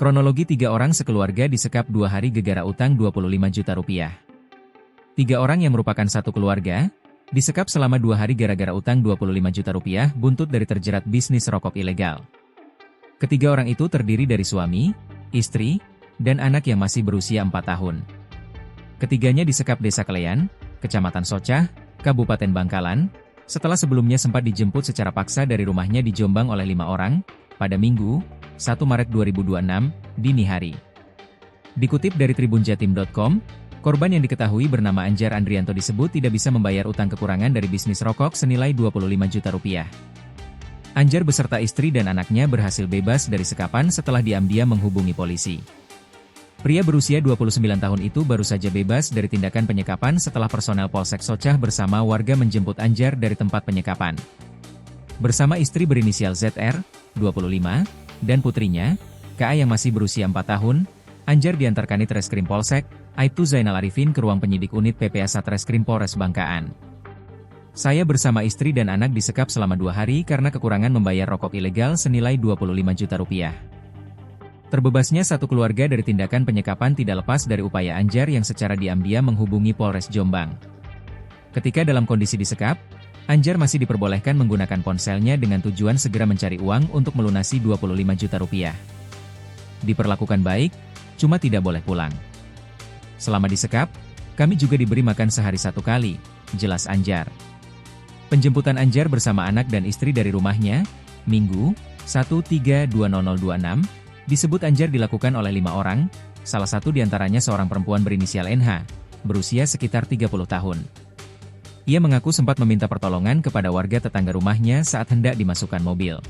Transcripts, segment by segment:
Kronologi 3 orang sekeluarga disekap 2 hari gegara utang 25 juta rupiah. 3 orang yang merupakan satu keluarga, disekap selama 2 hari gara-gara utang 25 juta rupiah buntut dari terjerat bisnis rokok ilegal. Ketiga orang itu terdiri dari suami, istri, dan anak yang masih berusia 4 tahun. Ketiganya disekap Desa Keleyan, Kecamatan Socah, Kabupaten Bangkalan, setelah sebelumnya sempat dijemput secara paksa dari rumahnya di Jombang oleh 5 orang, pada Minggu, 1 Maret 2026, dini hari. Dikutip dari tribunjatim.com, korban yang diketahui bernama Anjar Andrianto disebut tidak bisa membayar utang kekurangan dari bisnis rokok senilai 25 juta rupiah. Anjar beserta istri dan anaknya berhasil bebas dari sekapan setelah diam-diam menghubungi polisi. Pria berusia 29 tahun itu baru saja bebas dari tindakan penyekapan setelah personel Polsek Socah bersama warga menjemput Anjar dari tempat penyekapan. Bersama istri berinisial ZR, 25, dan putrinya, KA yang masih berusia 4 tahun, Anjar diantarkan di Treskrim Polsek, Aibtu Zainal Arifin ke ruang penyidik unit PPA Satreskrim Polres Bangkaan. Saya bersama istri dan anak disekap selama 2 hari karena kekurangan membayar rokok ilegal senilai 25 juta rupiah. Terbebasnya satu keluarga dari tindakan penyekapan tidak lepas dari upaya Anjar yang secara diam-diam menghubungi Polres Jombang. Ketika dalam kondisi disekap, Anjar masih diperbolehkan menggunakan ponselnya dengan tujuan segera mencari uang untuk melunasi 25 juta rupiah. Diperlakukan baik, cuma tidak boleh pulang. Selama disekap, kami juga diberi makan sehari 1 kali, jelas Anjar. Penjemputan Anjar bersama anak dan istri dari rumahnya, Minggu, 1.3.2026, disebut Anjar dilakukan oleh 5 orang, salah satu diantaranya seorang perempuan berinisial NH, berusia sekitar 30 tahun. Ia mengaku sempat meminta pertolongan kepada warga tetangga rumahnya saat hendak dimasukkan mobil.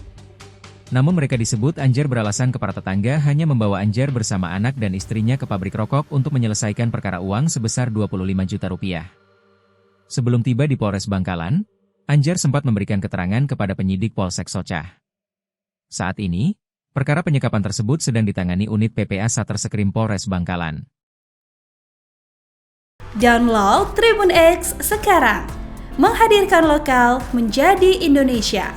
Namun mereka disebut Anjar beralasan ke para tetangga hanya membawa Anjar bersama anak dan istrinya ke pabrik rokok untuk menyelesaikan perkara uang sebesar 25 juta rupiah. Sebelum tiba di Polres Bangkalan, Anjar sempat memberikan keterangan kepada penyidik Polsek Socah. Saat ini, perkara penyekapan tersebut sedang ditangani unit PPA Satreskrim Polres Bangkalan. Download Tribun X sekarang, menghadirkan lokal menjadi Indonesia.